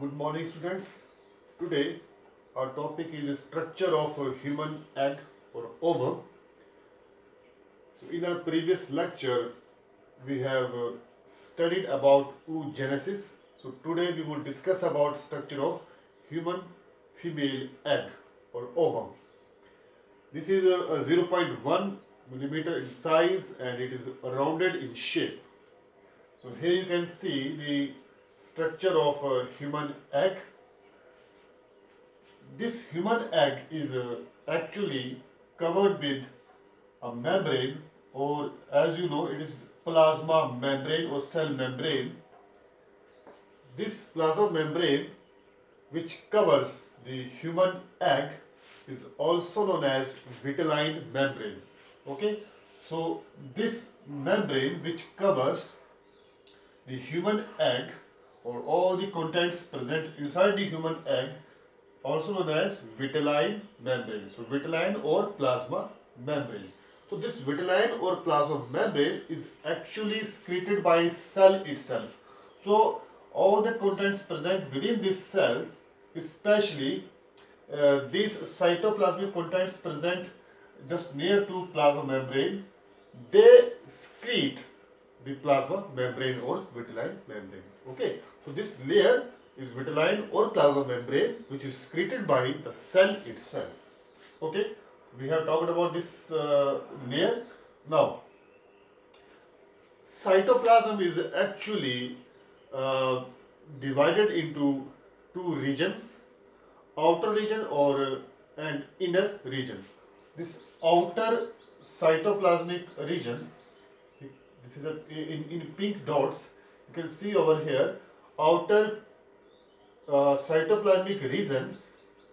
Good morning, students. Today, our topic is structure of a human egg or ovum. So, in our previous lecture, we have studied about oogenesis. So, today we will discuss about structure of human female egg or ovum. This is a 0.1 millimeter in size and it is rounded in shape. So, here you can see the structure of a human egg. This human egg is actually covered with a membrane, or as you know, it is plasma membrane or cell membrane. This plasma membrane, which covers the human egg, is also known as vitelline membrane. Okay, so this membrane which covers the human egg or all the contents present inside the human egg, also known as vitelline membrane. So vitelline or plasma membrane. So this vitelline or plasma membrane is actually secreted by cell itself. So all the contents present within these cells, especially these cytoplasmic contents present just near to plasma membrane, they secrete the plasma membrane or vitelline membrane. Okay, so this layer is vitelline or plasma membrane which is secreted by the cell itself. Okay, we have talked about this layer. Now, cytoplasm is actually uh, divided into two regions, outer region or and inner region. This outer cytoplasmic region, this is in pink dots, you can see over here, outer cytoplasmic region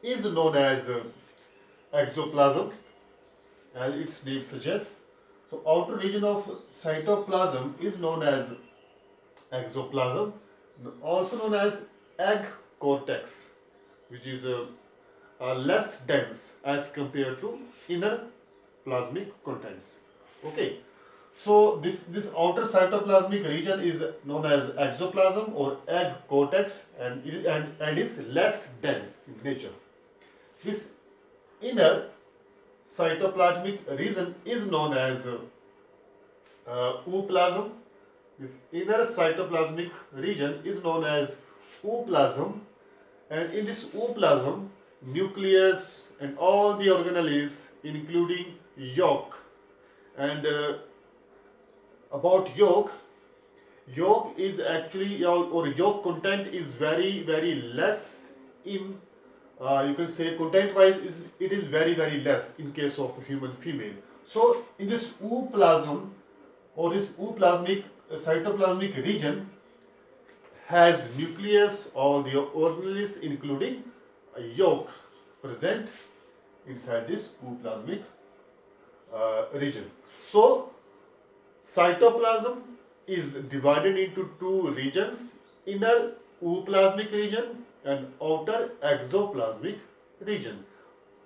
is known as exoplasm, as its name suggests. So outer region of cytoplasm is known as exoplasm, also known as egg cortex, which is less dense as compared to inner plasmic contents. Okay, so this outer cytoplasmic region is known as exoplasm or egg cortex, and is less dense in nature. This inner cytoplasmic region is known as ooplasm. This inner cytoplasmic region is known as ooplasm, and in this ooplasm, nucleus and all the organelles, including yolk, and about yolk is actually, or yolk content is very less in, you can say content wise is it is very less in case of human female. So in this ooplasm or this ooplasmic cytoplasmic region has nucleus or the organelles including a yolk present inside this ooplasmic region. So cytoplasm is divided into two regions, inner ooplasmic region and outer exoplasmic region.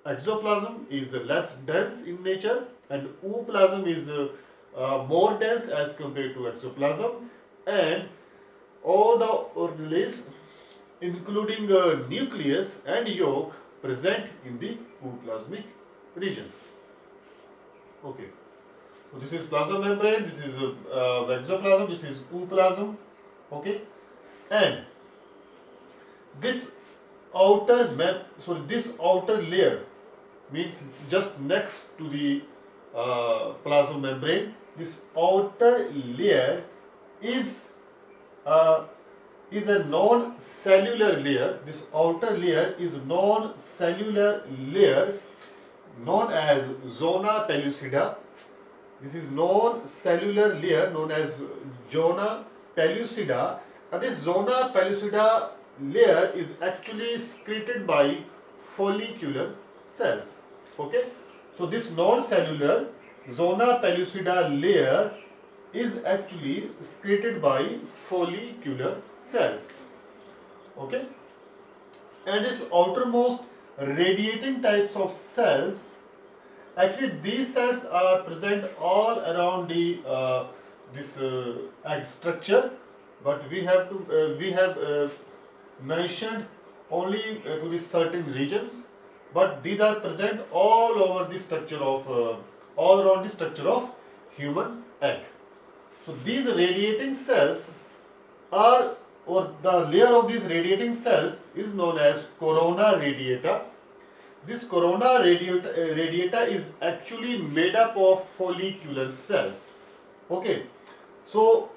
Exoplasm is less dense in nature and ooplasm is more dense as compared to exoplasm, and all the organelles including nucleus and yolk present in the ooplasmic region. Okay. So this is plasma membrane, this is exoplasm, this is ooplasm. Okay, and this this outer layer means just next to the plasma membrane. This outer layer is uh, is a non-cellular layer. This outer layer is non-cellular layer known as zona pellucida. This is non-cellular layer known as zona pellucida, and this zona pellucida layer is actually secreted by follicular cells. Okay, so this non-cellular zona pellucida layer is actually secreted by follicular cells. Okay, and this outermost radiating types of cells, actually these cells are present all around the this egg structure, but we have mentioned only to the certain regions, but these are present all over the structure of all around the structure of human egg. So these radiating cells are, or the layer of these radiating cells is known as corona radiata. This corona radiata is actually made up of follicular cells. Okay, so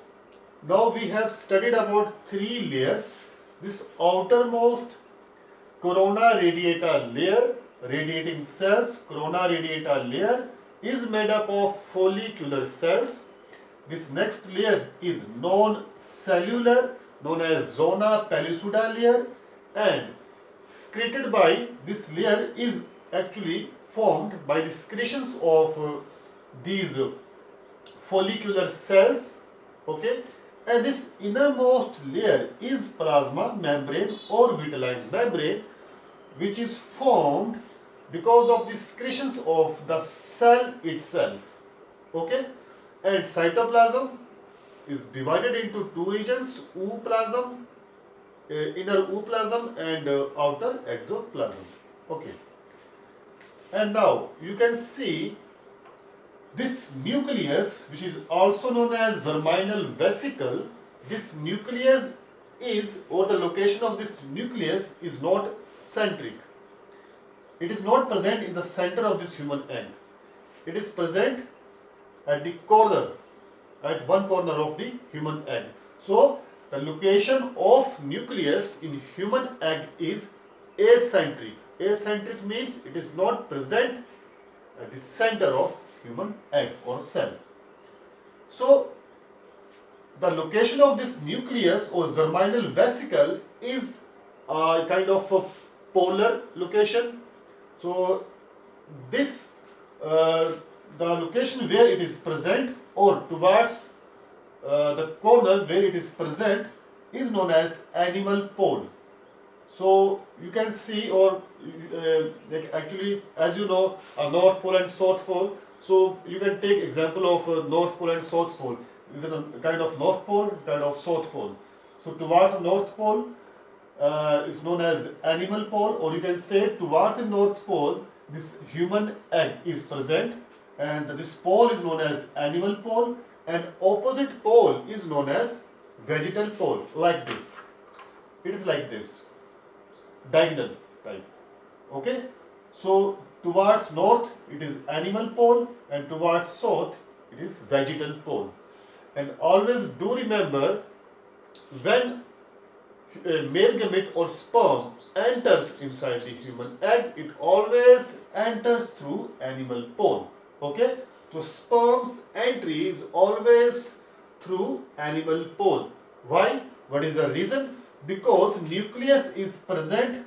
now we have studied about three layers. This outermost corona radiata layer, radiating cells, corona radiata layer is made up of follicular cells. This next layer is non-cellular, known as zona pellucida layer, and secreted by this layer is actually formed by the secretions of these follicular cells. Okay, and this innermost layer is plasma membrane or vitelline membrane, which is formed because of the secretions of the cell itself. Okay, and cytoplasm is divided into two regions: ooplasm, inner ooplasm, and outer exoplasm. Okay, and now you can see this nucleus, which is also known as germinal vesicle. This nucleus is, or the location of this nucleus is not centric. It is not present in the center of this human egg. It is present at the corner, at one corner of the human egg. So the location of nucleus in human egg is acentric. Acentric means it is not present at the center of human egg or cell. So the location of this nucleus or germinal vesicle is a kind of a polar location. So this the location where it is present, or towards the corner where it is present, is known as animal pole. So you can see, or like actually, as you know, a north pole and south pole. So you can take example of north pole and south pole. Is it a kind of north pole? It's kind of south pole. So towards the north pole is known as animal pole, or you can say towards the north pole this human egg is present, and this pole is known as animal pole, and opposite pole is known as vegetal pole. Like this, it is like this, diagonal type. Okay, so towards north it is animal pole, and towards south it is vegetal pole. And always do remember, when a male gamete or sperm enters inside the human egg, it always enters through animal pole. Okay, so sperm's entry is always through animal pole. Why? What is the reason? Because nucleus is present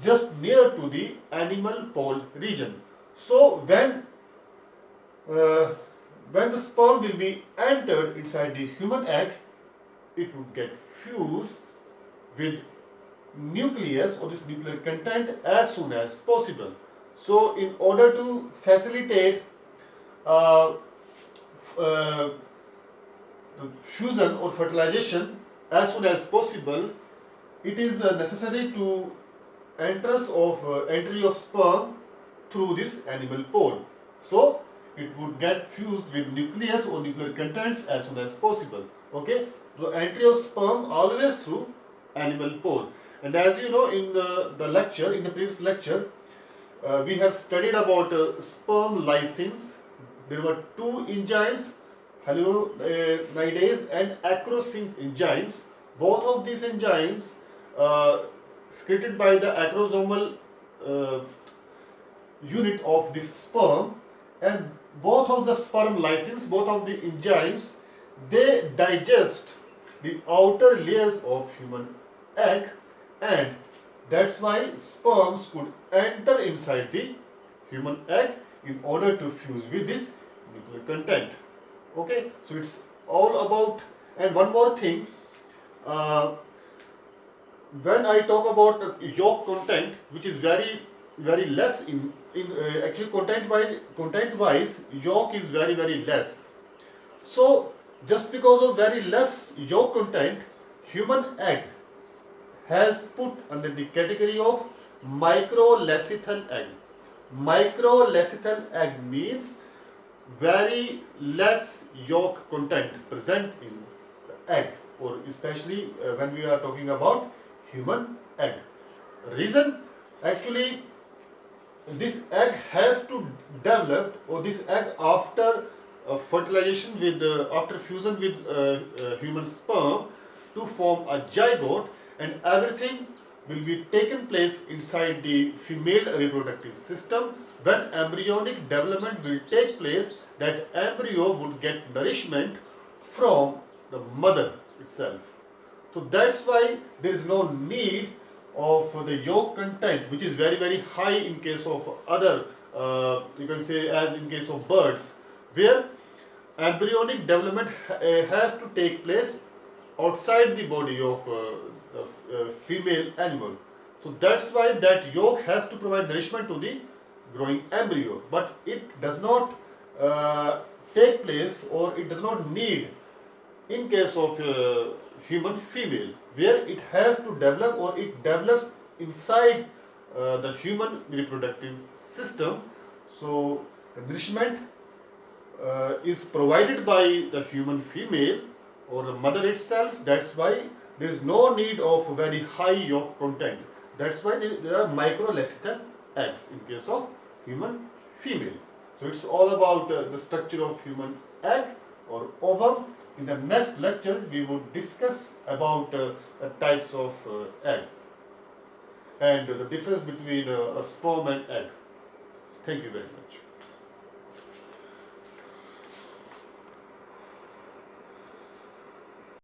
just near to the animal pole region. So uh, when the sperm will be entered inside the human egg, it would get fused with nucleus or this nuclear content as soon as possible. So in order to facilitate uh, uh, the fusion or fertilization as soon as possible, it is necessary to entry of sperm through this animal pole. So it would get fused with nucleus or nuclear contents as soon as possible. Okay, so entry of sperm always through animal pole. And as you know, in the previous lecture, we have studied about sperm lysins. There were two enzymes, hyaluronidase and acrosins enzymes. Both of these enzymes uh, secreted by the acrosomal uh, unit of the sperm, and both of the sperm lysins, both of the enzymes, they digest the outer layers of human egg, and that's why sperms could enter inside the human egg in order to fuse with this nuclear content. Okay, so it's all about. And one more thing, uh, when I talk about yolk content, which is very less in actually content wise, yolk is very less. So just because of very less yolk content, human egg has put under the category of microlecithal egg. Microlecithal egg means very less yolk content present in the egg, or especially when we are talking about human egg. Reason, actually, this egg has to develop, or this egg after fertilization with after fusion with human sperm to form a zygote, and everything will be taken place inside the female reproductive system. When embryonic development will take place, that embryo would get nourishment from the mother itself. So that's why there is no need of the yolk content, which is very high in case of other, you can say, as in case of birds, where embryonic development has to take place outside the body of the female animal. So that's why that yolk has to provide nourishment to the growing embryo, but it does not take place, or it does not need in case of human female, where it has to develop, or it develops inside the human reproductive system. So the nourishment is provided by the human female or the mother itself. That's why there is no need of very high yolk content. That's why there are microlecithal eggs in case of human female. So it's all about the structure of human egg or ovum. In the next lecture, we would discuss about the types of eggs and the difference between a sperm and egg. Thank you very much.